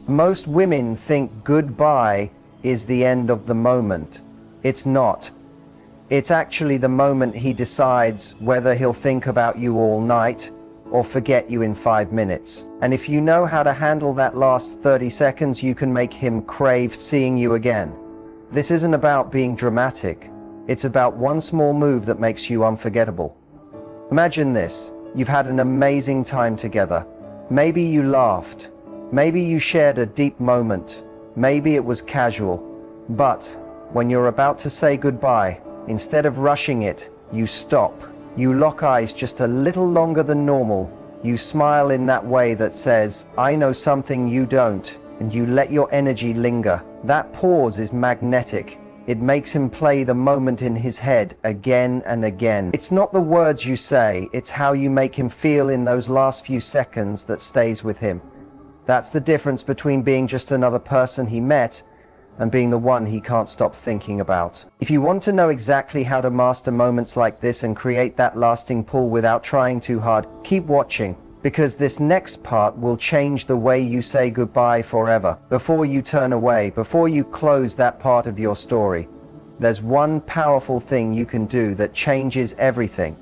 Most women think goodbye is the end of the moment. It's not. It's actually the moment he decides whether he'll think about you all night or forget you in 5 minutes. And if you know how to handle that last 30 seconds, you can make him crave seeing you again. This isn't about being dramatic. It's about one small move that makes you unforgettable. Imagine this. You've had an amazing time together. Maybe you laughed. Maybe you shared a deep moment. Maybe it was casual. But when you're about to say goodbye, instead of rushing it, you stop. You lock eyes just a little longer than normal. You smile in that way that says, "I know something you don't," and you let your energy linger. That pause is magnetic. It makes him play the moment in his head again and again. It's not the words you say, it's how you make him feel in those last few seconds that stays with him. That's the difference between being just another person he met and being the one he can't stop thinking about. If you want to know exactly how to master moments like this and create that lasting pull without trying too hard, keep watching, because this next part will change the way you say goodbye forever. Before you turn away, before you close that part of your story, there's one powerful thing you can do that changes everything.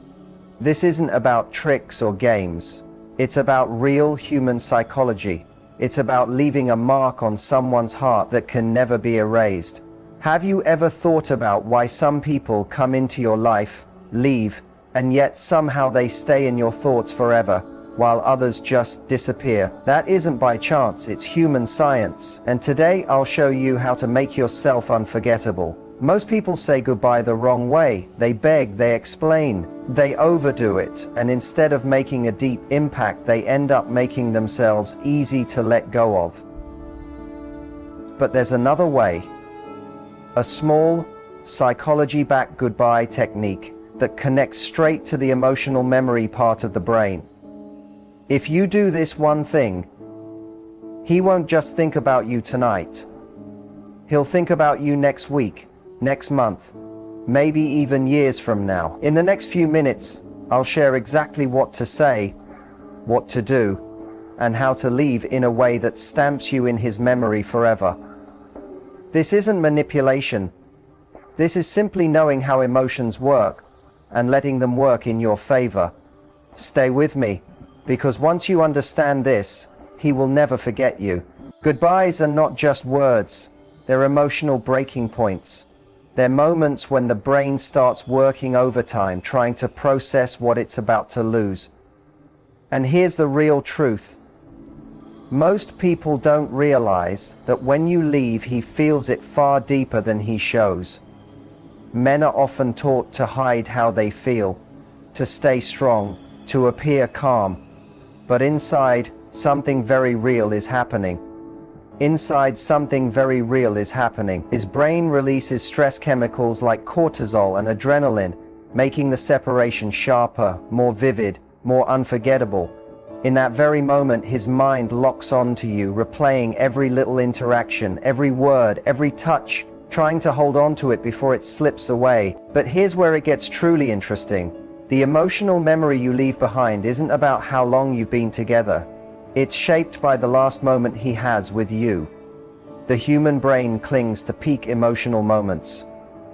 This isn't about tricks or games. It's about real human psychology. It's about leaving a mark on someone's heart that can never be erased. Have you ever thought about why some people come into your life, leave, and yet somehow they stay in your thoughts forever, while others just disappear? That isn't by chance, it's human science. And today I'll show you how to make yourself unforgettable. Most people say goodbye the wrong way. They beg, they explain, they overdo it, and instead of making a deep impact, they end up making themselves easy to let go of. But there's another way. A small, psychology-backed goodbye technique that connects straight to the emotional memory part of the brain. If you do this one thing, he won't just think about you tonight. He'll think about you next week, next month, maybe even years from now. In the next few minutes, I'll share exactly what to say, what to do, and how to leave in a way that stamps you in his memory forever. This isn't manipulation. This is simply knowing how emotions work and letting them work in your favor. Stay with me, because once you understand this, he will never forget you. Goodbyes are not just words. They're emotional breaking points. They're moments when the brain starts working overtime, trying to process what it's about to lose. And here's the real truth. Most people don't realize that when you leave, he feels it far deeper than he shows. Men are often taught to hide how they feel, to stay strong, to appear calm. But inside, something very real is happening. Inside, something very real is happening. His brain releases stress chemicals like cortisol and adrenaline, making the separation sharper, more vivid, more unforgettable. In that very moment, his mind locks onto you, replaying every little interaction, every word, every touch, trying to hold on to it before it slips away. But here's where it gets truly interesting. The emotional memory you leave behind isn't about how long you've been together. It's shaped by the last moment he has with you. The human brain clings to peak emotional moments.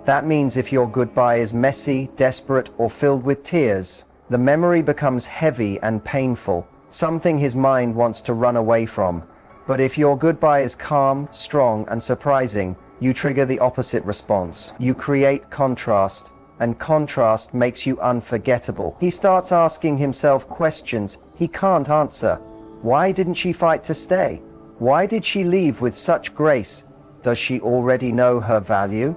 That means if your goodbye is messy, desperate, or filled with tears, the memory becomes heavy and painful, something his mind wants to run away from. But if your goodbye is calm, strong, and surprising, you trigger the opposite response. You create contrast, and contrast makes you unforgettable. He starts asking himself questions he can't answer. Why didn't she fight to stay? Why did she leave with such grace? Does she already know her value?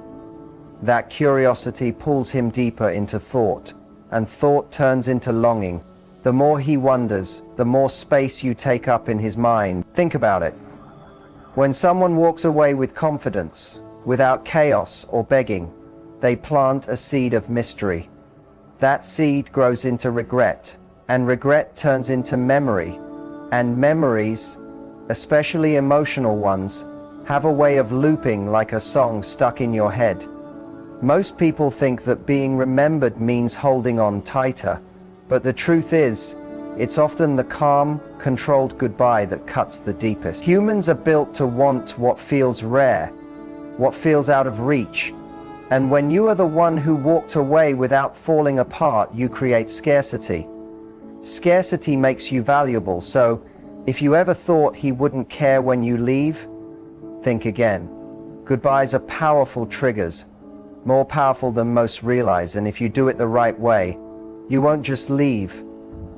That curiosity pulls him deeper into thought, and thought turns into longing. The more he wonders, the more space you take up in his mind. Think about it. When someone walks away with confidence, without chaos or begging, they plant a seed of mystery. That seed grows into regret, and regret turns into memory. And memories, especially emotional ones, have a way of looping like a song stuck in your head. Most people think that being remembered means holding on tighter, but the truth is, It's often the calm, controlled goodbye that cuts the deepest. Humans are built to want what feels rare, what feels out of reach. And when you are the one who walked away without falling apart, you create scarcity. Scarcity makes you valuable, so if you ever thought he wouldn't care when you leave, think again. Goodbyes are powerful triggers, more powerful than most realize, and if you do it the right way, you won't just leave,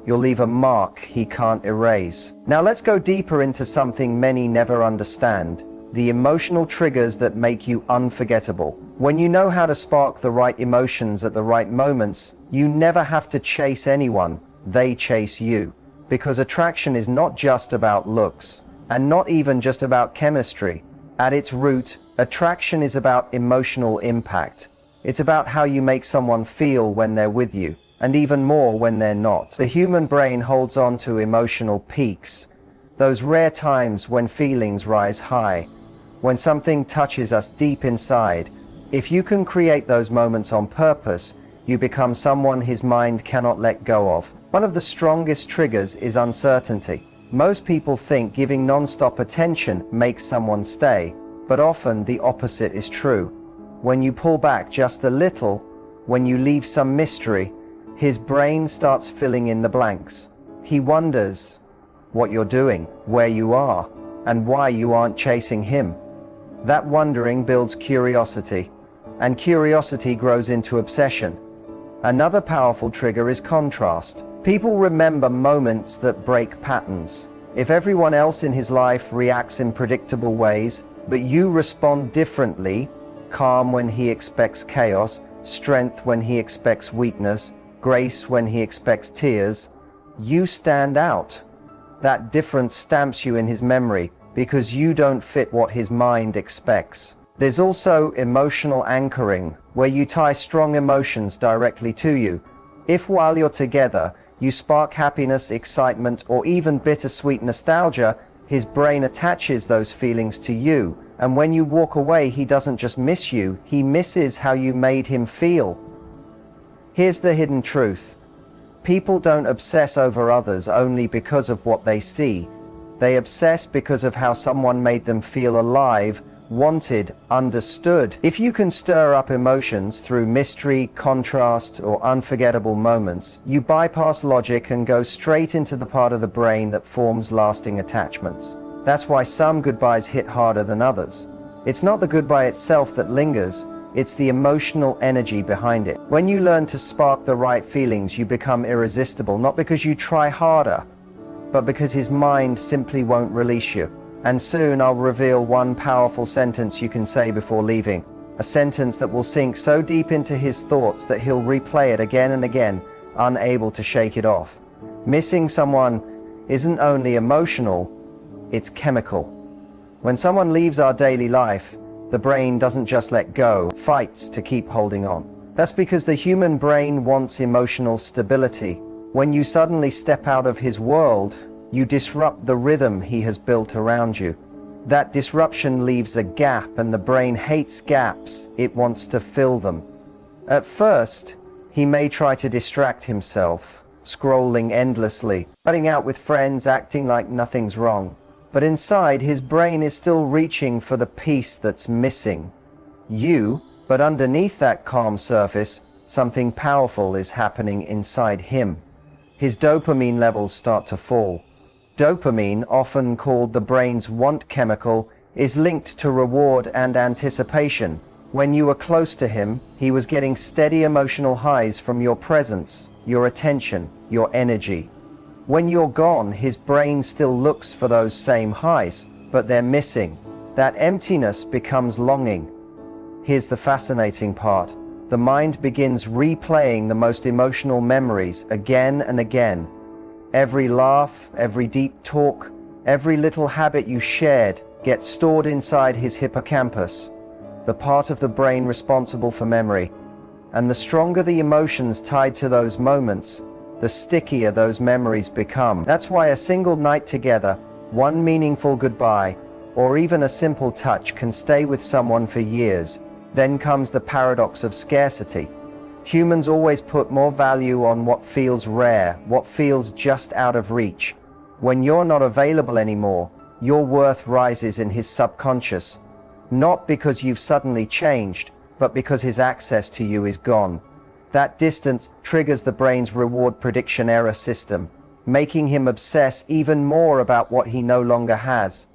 you'll leave a mark he can't erase. Now let's go deeper into something many never understand: the emotional triggers that make you unforgettable. When you know how to spark the right emotions at the right moments, you never have to chase anyone, they chase you. Because attraction is not just about looks, and not even just about chemistry. At its root, attraction is about emotional impact. It's about how you make someone feel when they're with you, and even more when they're not. The human brain holds on to emotional peaks, those rare times when feelings rise high, when something touches us deep inside. If you can create those moments on purpose, you become someone his mind cannot let go of. One of the strongest triggers is uncertainty. Most people think giving non-stop attention makes someone stay, but often the opposite is true. When you pull back just a little, when you leave some mystery, his brain starts filling in the blanks. He wonders what you're doing, where you are, and why you aren't chasing him. That wondering builds curiosity, and curiosity grows into obsession. Another powerful trigger is contrast. People remember moments that break patterns. If everyone else in his life reacts in predictable ways, but you respond differently, calm when he expects chaos, strength when he expects weakness, grace when he expects tears, you stand out. That difference stamps you in his memory because you don't fit what his mind expects. There's also emotional anchoring, where you tie strong emotions directly to you. If while you're together, you spark happiness, excitement, or even bittersweet nostalgia, his brain attaches those feelings to you. And when you walk away, he doesn't just miss you, he misses how you made him feel. Here's the hidden truth. People don't obsess over others only because of what they see. They obsess because of how someone made them feel alive, wanted, understood. If you can stir up emotions through mystery, contrast, or unforgettable moments, you bypass logic and go straight into the part of the brain that forms lasting attachments. That's why some goodbyes hit harder than others. It's not the goodbye itself that lingers, it's the emotional energy behind it. When you learn to spark the right feelings, you become irresistible, not because you try harder, but because his mind simply won't release you. And soon I'll reveal one powerful sentence you can say before leaving. A sentence that will sink so deep into his thoughts that he'll replay it again and again, unable to shake it off. Missing someone isn't only emotional, it's chemical. When someone leaves our daily life, the brain doesn't just let go, it fights to keep holding on. That's because the human brain wants emotional stability. When you suddenly step out of his world, you disrupt the rhythm he has built around you. That disruption leaves a gap, and the brain hates gaps. It wants to fill them. At first, he may try to distract himself, scrolling endlessly, cutting out with friends, acting like nothing's wrong. But inside, his brain is still reaching for the piece that's missing. You, but underneath that calm surface, something powerful is happening inside him. His dopamine levels start to fall. Dopamine, often called the brain's want chemical, is linked to reward and anticipation. When you were close to him, he was getting steady emotional highs from your presence, your attention, your energy. When you're gone, his brain still looks for those same highs, but they're missing. That emptiness becomes longing. Here's the fascinating part. The mind begins replaying the most emotional memories again and again. Every laugh, every deep talk, every little habit you shared gets stored inside his hippocampus, the part of the brain responsible for memory. And the stronger the emotions tied to those moments, the stickier those memories become. That's why a single night together, one meaningful goodbye, or even a simple touch can stay with someone for years. Then comes the paradox of scarcity. Humans always put more value on what feels rare, what feels just out of reach. When you're not available anymore, your worth rises in his subconscious, not because you've suddenly changed, but because his access to you is gone. That distance triggers the brain's reward prediction error system, making him obsess even more about what he no longer has.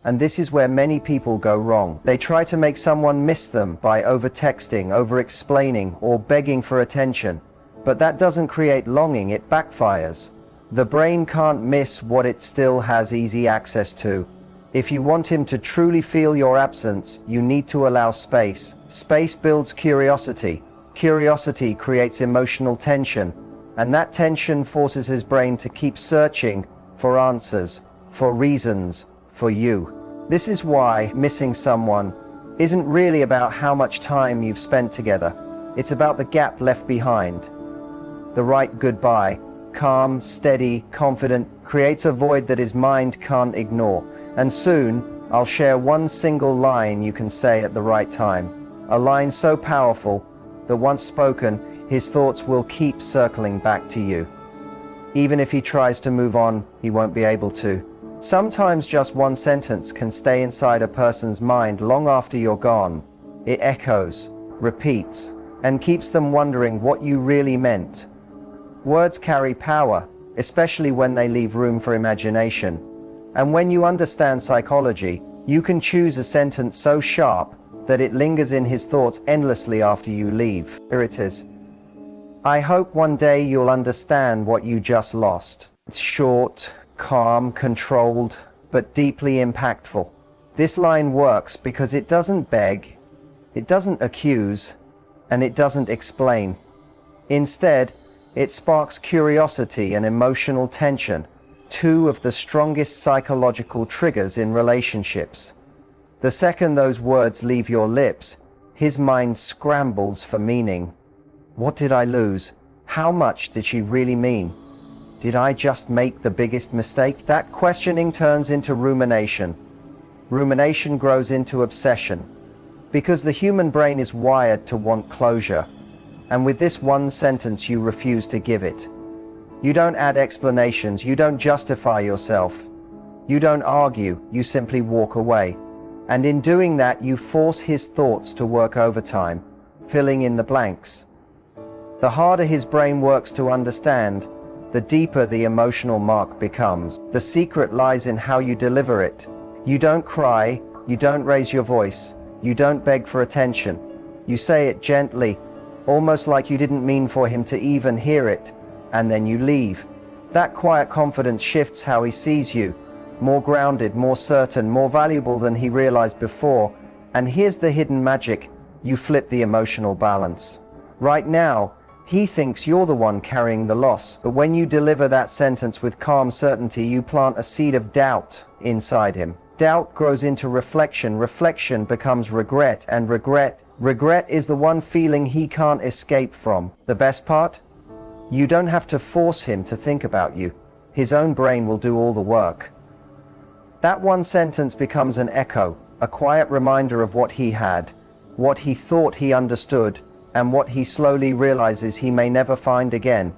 And this is where many people go wrong. They try to make someone miss them by over-texting, over-explaining, or begging for attention. But that doesn't create longing, it backfires. The brain can't miss what it still has easy access to. If you want him to truly feel your absence, you need to allow space. Space builds curiosity. Curiosity creates emotional tension, and that tension forces his brain to keep searching for answers, for reasons, for you. This is why missing someone isn't really about how much time you've spent together. It's about the gap left behind. The right goodbye, calm, steady, confident, creates a void that his mind can't ignore. And soon, I'll share one single line you can say at the right time. A line so powerful that once spoken, his thoughts will keep circling back to you. Even if he tries to move on, he won't be able to. Sometimes just one sentence can stay inside a person's mind long after you're gone. It echoes, repeats, and keeps them wondering what you really meant. Words carry power, especially when they leave room for imagination. And when you understand psychology, you can choose a sentence so sharp that it lingers in his thoughts endlessly after you leave. Here it is. I hope one day you'll understand what you just lost. It's short, calm, controlled, but deeply impactful. This line works because it doesn't beg, it doesn't accuse, and it doesn't explain. Instead, it sparks curiosity and emotional tension, two of the strongest psychological triggers in relationships. The second those words leave your lips, his mind scrambles for meaning. What did I lose? How much did she really mean? Did I just make the biggest mistake? That questioning turns into rumination. Rumination grows into obsession, because the human brain is wired to want closure. And with this one sentence, you refuse to give it. You don't add explanations, you don't justify yourself. You don't argue, you simply walk away. And in doing that, you force his thoughts to work overtime, filling in the blanks. The harder his brain works to understand, the deeper the emotional mark becomes. The secret lies in how you deliver it. You don't cry, you don't raise your voice, you don't beg for attention. You say it gently, almost like you didn't mean for him to even hear it, and then you leave. That quiet confidence shifts how he sees you. More grounded, more certain, more valuable than he realized before. And here's the hidden magic. You flip the emotional balance. Right now, he thinks you're the one carrying the loss. But when you deliver that sentence with calm certainty, you plant a seed of doubt inside him. Doubt grows into reflection. Reflection becomes regret. And regret is the one feeling he can't escape from. The best part? You don't have to force him to think about you. His own brain will do all the work. That one sentence becomes an echo, a quiet reminder of what he had, what he thought he understood, and what he slowly realizes he may never find again.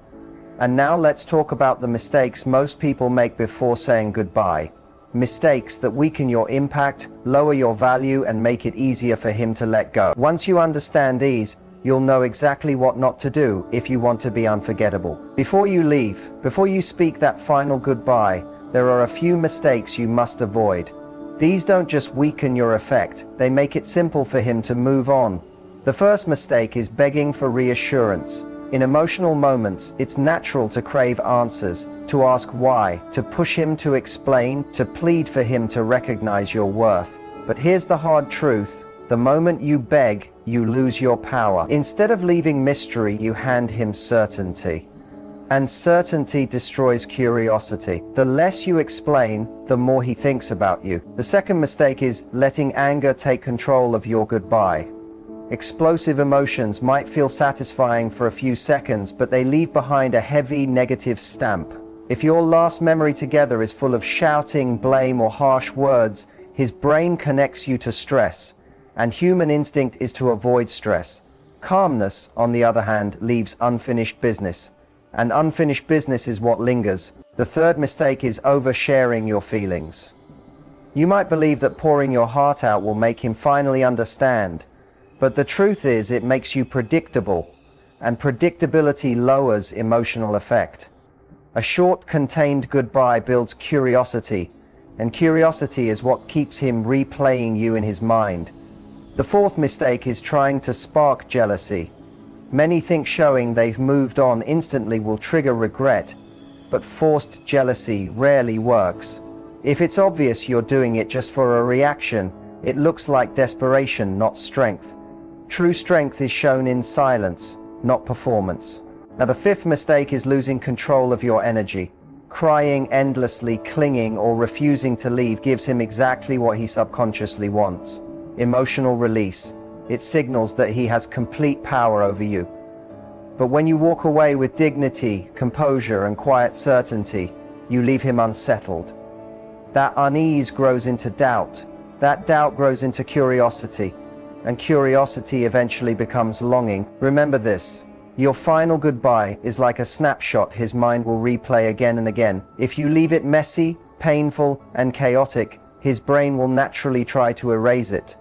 And now let's talk about the mistakes most people make before saying goodbye. Mistakes that weaken your impact, lower your value, and make it easier for him to let go. Once you understand these, you'll know exactly what not to do if you want to be unforgettable. Before you leave, before you speak that final goodbye, there are a few mistakes you must avoid. These don't just weaken your effect, they make it simple for him to move on. The first mistake is begging for reassurance. In emotional moments, it's natural to crave answers, to ask why, to push him to explain, to plead for him to recognize your worth. But here's the hard truth. The moment you beg, you lose your power. Instead of leaving mystery, you hand him certainty. And certainty destroys curiosity. The less you explain, the more he thinks about you. The second mistake is letting anger take control of your goodbye. Explosive emotions might feel satisfying for a few seconds, but they leave behind a heavy negative stamp. If your last memory together is full of shouting, blame, or harsh words, his brain connects you to stress, and human instinct is to avoid stress. Calmness, on the other hand, leaves unfinished business. And unfinished business is what lingers. The third mistake is oversharing your feelings. You might believe that pouring your heart out will make him finally understand, but the truth is it makes you predictable, and predictability lowers emotional effect. A short, contained goodbye builds curiosity, and curiosity is what keeps him replaying you in his mind. The fourth mistake is trying to spark jealousy. Many think showing they've moved on instantly will trigger regret, but forced jealousy rarely works. If it's obvious you're doing it just for a reaction, it looks like desperation, not strength. True strength is shown in silence, not performance. Now, the fifth mistake is losing control of your energy. Crying endlessly, clinging, or refusing to leave gives him exactly what he subconsciously wants: emotional release. It signals that he has complete power over you. But when you walk away with dignity, composure, and quiet certainty, you leave him unsettled. That unease grows into doubt. That doubt grows into curiosity. And curiosity eventually becomes longing. Remember this: your final goodbye is like a snapshot his mind will replay again and again. If you leave it messy, painful, and chaotic, his brain will naturally try to erase it.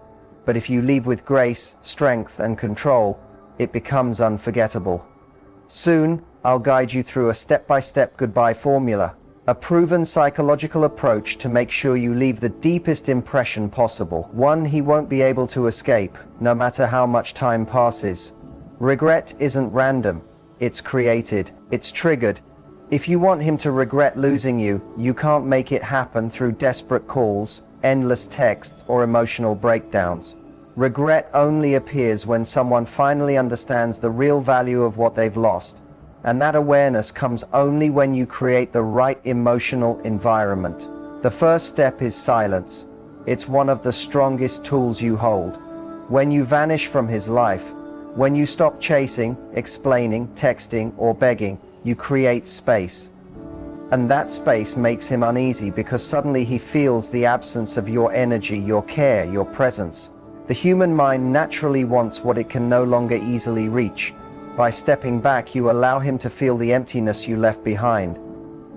But if you leave with grace, strength, and control, it becomes unforgettable. Soon, I'll guide you through a step-by-step goodbye formula, a proven psychological approach to make sure you leave the deepest impression possible, one he won't be able to escape, no matter how much time passes. Regret isn't random. It's created. It's triggered. If you want him to regret losing you, you can't make it happen through desperate calls, endless texts, or emotional breakdowns. Regret only appears when someone finally understands the real value of what they've lost. And that awareness comes only when you create the right emotional environment. The first step is silence. It's one of the strongest tools you hold. When you vanish from his life, when you stop chasing, explaining, texting, or begging, you create space. And that space makes him uneasy because suddenly he feels the absence of your energy, your care, your presence. The human mind naturally wants what it can no longer easily reach. By stepping back, you allow him to feel the emptiness you left behind.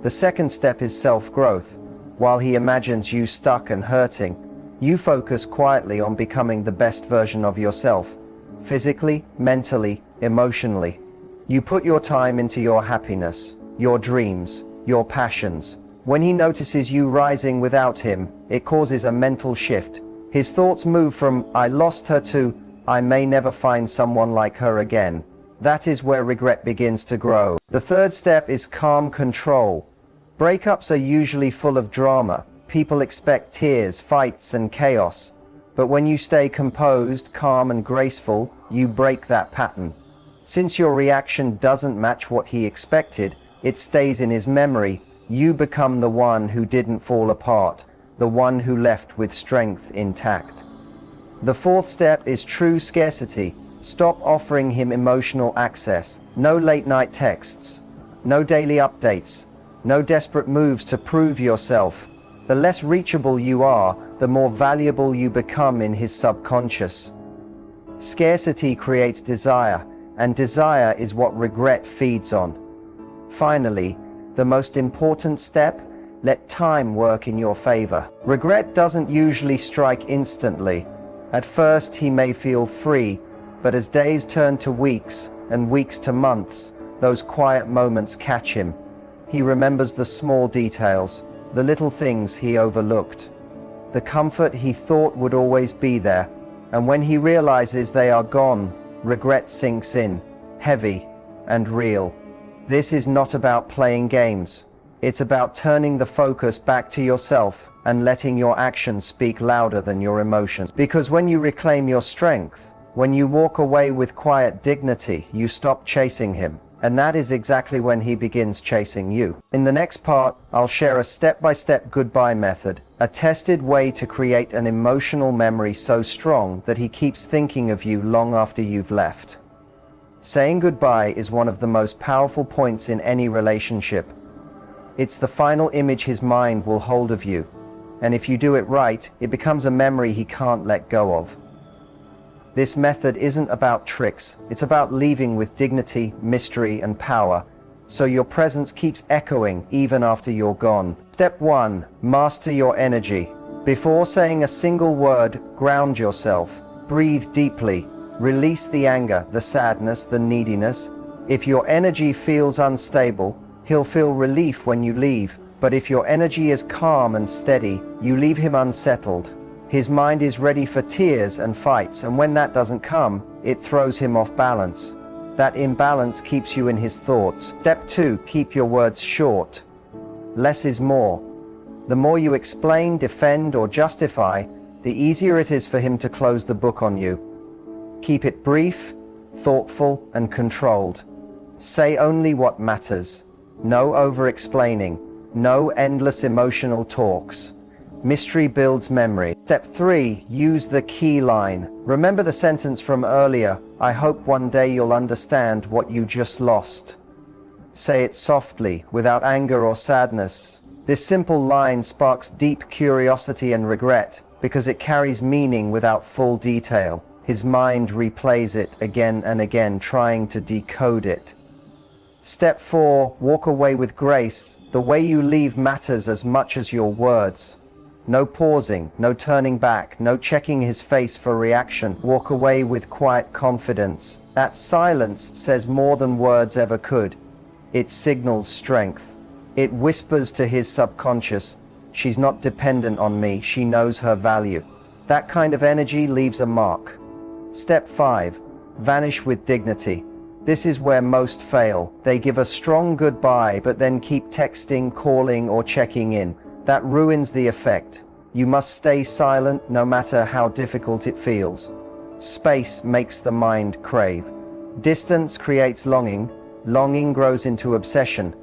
The second step is self-growth. While he imagines you stuck and hurting, you focus quietly on becoming the best version of yourself. Physically, mentally, emotionally. You put your time into your happiness, your dreams, your passions. When he notices you rising without him, it causes a mental shift. His thoughts move from "I lost her" to "I may never find someone like her again." That is where regret begins to grow. The third step is calm control. Breakups are usually full of drama. People expect tears, fights, and chaos. But when you stay composed, calm, and graceful, you break that pattern. Since your reaction doesn't match what he expected, it stays in his memory. You become the one who didn't fall apart, the one who left with strength intact. The fourth step is true scarcity. Stop offering him emotional access. No late night texts, no daily updates, no desperate moves to prove yourself. The less reachable you are, the more valuable you become in his subconscious. Scarcity creates desire, and desire is what regret feeds on. Finally, the most important step: let time work in your favor. Regret doesn't usually strike instantly. At first, he may feel free, but as days turn to weeks and weeks to months, those quiet moments catch him. He remembers the small details, the little things he overlooked, the comfort he thought would always be there. And when he realizes they are gone, regret sinks in, heavy and real. This is not about playing games. It's about turning the focus back to yourself and letting your actions speak louder than your emotions. Because when you reclaim your strength, when you walk away with quiet dignity, you stop chasing him. And that is exactly when he begins chasing you. In the next part, I'll share a step-by-step goodbye method, a tested way to create an emotional memory so strong that he keeps thinking of you long after you've left. Saying goodbye is one of the most powerful points in any relationship. It's the final image his mind will hold of you. And if you do it right, it becomes a memory he can't let go of. This method isn't about tricks, it's about leaving with dignity, mystery, and power, so your presence keeps echoing even after you're gone. Step 1. Master your energy. Before saying a single word, ground yourself. Breathe deeply. Release the anger, the sadness, the neediness. If your energy feels unstable, he'll feel relief when you leave. But if your energy is calm and steady, you leave him unsettled. His mind is ready for tears and fights, and when that doesn't come, it throws him off balance. That imbalance keeps you in his thoughts. Step 2. Keep your words short. Less is more. The more you explain, defend, or justify, the easier it is for him to close the book on you. Keep it brief, thoughtful, and controlled. Say only what matters. No over-explaining. No endless emotional talks. Mystery builds memory. Step 3. Use the key line. Remember the sentence from earlier, I hope one day you'll understand what you just lost. Say it softly, without anger or sadness. This simple line sparks deep curiosity and regret, because it carries meaning without full detail. His mind replays it again and again, trying to decode it. Step 4. Walk away with grace. The way you leave matters as much as your words. No pausing, no turning back, no checking his face for reaction. Walk away with quiet confidence. That silence says more than words ever could. It signals strength. It whispers to his subconscious, she's not dependent on me, she knows her value. That kind of energy leaves a mark. Step 5. Vanish with dignity. This is where most fail. They give a strong goodbye but then keep texting, calling, or checking in. That ruins the effect. You must stay silent no matter how difficult it feels. Space makes the mind crave. Distance creates longing. Longing grows into obsession.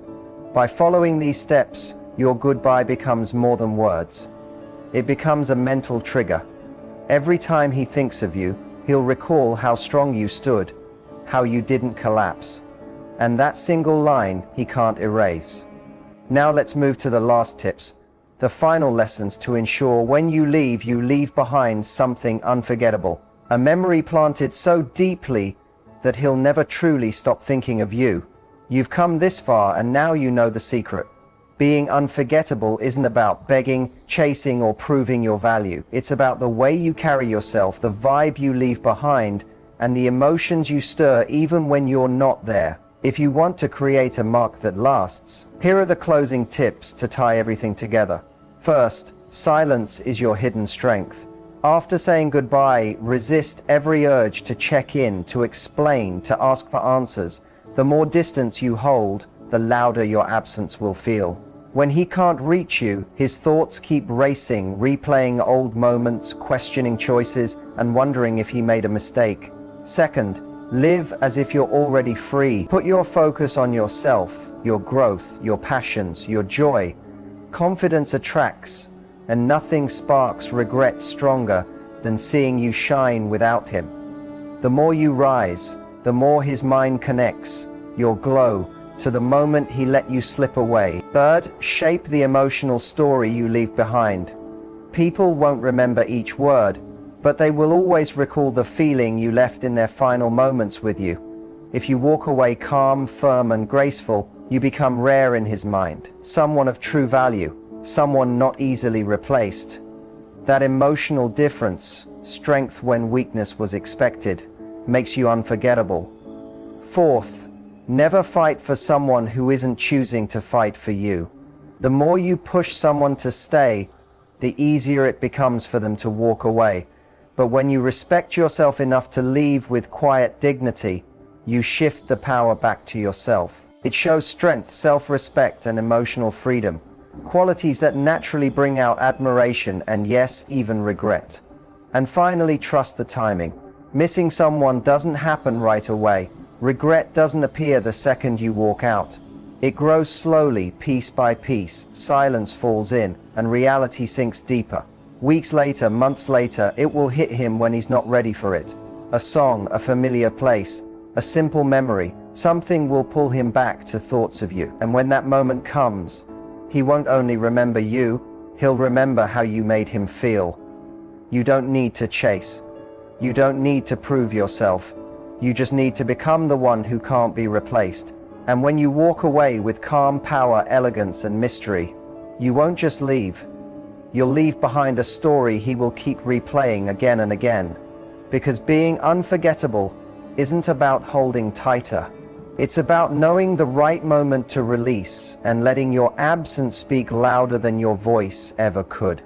By following these steps, your goodbye becomes more than words. It becomes a mental trigger. Every time he thinks of you, he'll recall how strong you stood, how you didn't collapse. And that single line he can't erase. Now let's move to the last tips. The final lessons to ensure when you leave behind something unforgettable. A memory planted so deeply that he'll never truly stop thinking of you. You've come this far and now you know the secret. Being unforgettable isn't about begging, chasing, or proving your value. It's about the way you carry yourself, the vibe you leave behind, and the emotions you stir even when you're not there. If you want to create a mark that lasts, here are the closing tips to tie everything together. First, silence is your hidden strength. After saying goodbye, resist every urge to check in, to explain, to ask for answers. The more distance you hold, the louder your absence will feel. When he can't reach you, his thoughts keep racing, replaying old moments, questioning choices, and wondering if he made a mistake. Second, live as if you're already free. Put your focus on yourself, your growth, your passions, your joy. Confidence attracts, and nothing sparks regret stronger than seeing you shine without him. The more you rise, the more his mind connects your glow to the moment he let you slip away. Third, shape the emotional story you leave behind. People won't remember each word, but they will always recall the feeling you left in their final moments with you. If you walk away calm, firm, and graceful, you become rare in his mind, someone of true value, someone not easily replaced. That emotional difference, strength when weakness was expected, makes you unforgettable. Fourth, never fight for someone who isn't choosing to fight for you. The more you push someone to stay, the easier it becomes for them to walk away. But when you respect yourself enough to leave with quiet dignity, you shift the power back to yourself. It shows strength, self-respect, and emotional freedom, qualities that naturally bring out admiration and, yes, even regret. And finally, trust the timing. Missing someone doesn't happen right away. Regret doesn't appear the second you walk out. It grows slowly, piece by piece. Silence falls in, and reality sinks deeper. Weeks later, months later, it will hit him when he's not ready for it. A song, a familiar place, a simple memory, something will pull him back to thoughts of you. And when that moment comes, he won't only remember you, he'll remember how you made him feel. You don't need to chase. You don't need to prove yourself. You just need to become the one who can't be replaced. And when you walk away with calm, power, elegance, and mystery, you won't just leave. You'll leave behind a story he will keep replaying again and again. Because being unforgettable isn't about holding tighter. It's about knowing the right moment to release and letting your absence speak louder than your voice ever could.